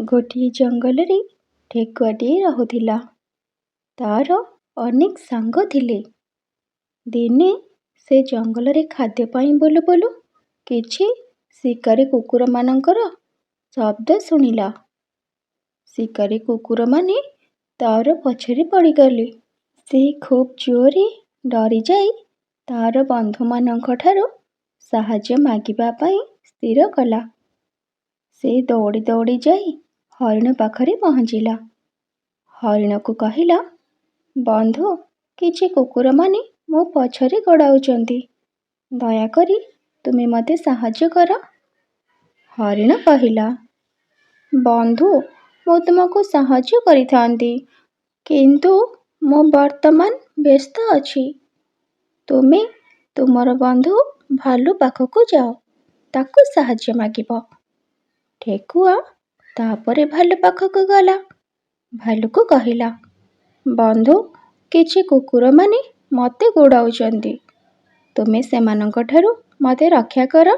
ଗୋଟିଏ ଜଙ୍ଗଲରେ ଠେକୁଆଟିଏ ରହୁଥିଲା। ତାର ଅନେକ ସାଙ୍ଗ ଥିଲେ। ଦିନେ ସେ ଜଙ୍ଗଲରେ ଖାଦ୍ୟ ପାଇଁ ବୁଲୁ ବୁଲୁ କିଛି ଶିକାରୀ କୁକୁରମାନଙ୍କର ଶବ୍ଦ ଶୁଣିଲା। ଶିକାରୀ କୁକୁରମାନେ ତାର ପଛରେ ପଡ଼ିଗଲେ। ସେ ଖୁବ୍ ଜୋରରେ ଡରିଯାଇ ତାର ବନ୍ଧୁମାନଙ୍କଠାରୁ ସାହାଯ୍ୟ ମାଗିବା ପାଇଁ ସ୍ଥିର କଲା। ସେ ଦୌଡ଼ି ଦୌଡ଼ି ଯାଇ ହରିଣ ପାଖରେ ପହଞ୍ଚିଲା। ହରିଣକୁ କହିଲା, ବନ୍ଧୁ, କିଛି କୁକୁରମାନେ ମୋ ପଛରେ ଗୋଡ଼ାଉଛନ୍ତି। ଦୟାକରି ତୁମେ ମୋତେ ସାହାଯ୍ୟ କର। ହରିଣ କହିଲା, ବନ୍ଧୁ, ମୁଁ ତୁମକୁ ସାହାଯ୍ୟ କରିଥାନ୍ତି, କିନ୍ତୁ ମୁଁ ବର୍ତ୍ତମାନ ବ୍ୟସ୍ତ ଅଛି। ତୁମେ ତୁମର ବନ୍ଧୁ ଭାଲୁ ପାଖକୁ ଯାଅ, ତାକୁ ସାହାଯ୍ୟ ମାଗିବ। ଠେକୁଆ ତାପରେ ଭାଲୁ ପାଖକୁ ଗଲା। ଭାଲୁକୁ କହିଲା, ବନ୍ଧୁ, କିଛି କୁକୁରମାନେ ମୋତେ ଗୋଡ଼ାଉଛନ୍ତି। ତୁମେ ସେମାନଙ୍କଠାରୁ ମୋତେ ରକ୍ଷା କର।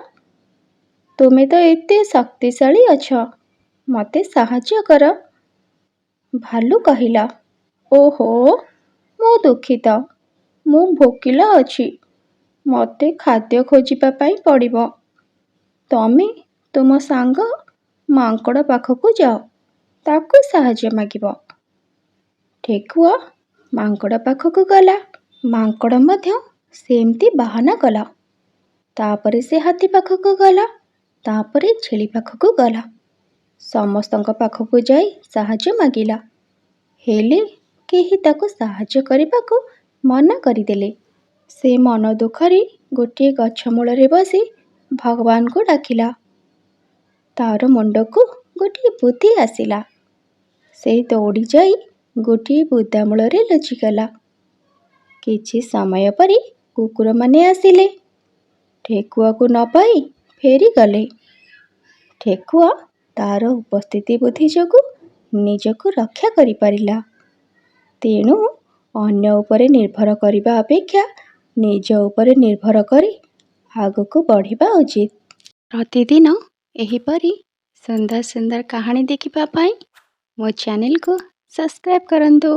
ତୁମେ ତ ଏତେ ଶକ୍ତିଶାଳୀ ଅଛ, ମୋତେ ସାହାଯ୍ୟ କର। ଭାଲୁ କହିଲା, ଓହୋ, ମୁଁ ଦୁଃଖିତ। ମୁଁ ଭୋକିଲା ଅଛି। ମୋତେ ଖାଦ୍ୟ ଖୋଜିବା ପାଇଁ ପଡ଼ିବ। ତମେ ତୁମ ସାଙ୍ଗ ମାଙ୍କଡ଼ ପାଖକୁ ଯାଅ, ତାକୁ ସାହାଯ୍ୟ ମାଗିବ। ଠେକୁଆ ମାଙ୍କଡ଼ ପାଖକୁ ଗଲା। ମାଙ୍କଡ଼ ମଧ୍ୟ ସେମିତି ବାହାନା କଲା। ତାପରେ ସେ ହାତୀ ପାଖକୁ ଗଲା। ତାପରେ ଛେଳି ପାଖକୁ ଗଲା। ସମସ୍ତଙ୍କ ପାଖକୁ ଯାଇ ସାହାଯ୍ୟ ମାଗିଲା। ହେଲେ କେହି ତାକୁ ସାହାଯ୍ୟ କରିବାକୁ ମନା କରିଦେଲେ। ସେ ମନ ଦୁଃଖରେ ଗୋଟିଏ ଗଛ ମୂଳରେ ବସି ଭଗବାନଙ୍କୁ ଡାକିଲା। ତାର ମୁଣ୍ଡକୁ ଗୋଟିଏ ବୁଦ୍ଧି ଆସିଲା। ସେ ଦୌଡ଼ି ଯାଇ ଗୋଟିଏ ବୁଦା ମୂଳରେ ଲୁଚିଗଲା। କିଛି ସମୟ ପରେ କୁକୁରମାନେ ଆସିଲେ। ଠେକୁଆକୁ ନ ପାଇ ଫେରିଗଲେ। ଠେକୁଆ ତାର ଉପସ୍ଥିତି ବୁଦ୍ଧି ଯୋଗୁଁ ନିଜକୁ ରକ୍ଷା କରିପାରିଲା। ତେଣୁ ଅନ୍ୟ ଉପରେ ନିର୍ଭର କରିବା ଅପେକ୍ଷା ନିଜ ଉପରେ ନିର୍ଭର କରି ଆଗକୁ ବଢ଼ିବା ଉଚିତ। ପ୍ରତିଦିନ ଏହିପରି ସୁନ୍ଦର ସୁନ୍ଦର କାହାଣୀ ଦେଖିବା ପାଇଁ ମୋ ଚ୍ୟାନେଲକୁ ସବସ୍କ୍ରାଇବ୍ କରନ୍ତୁ।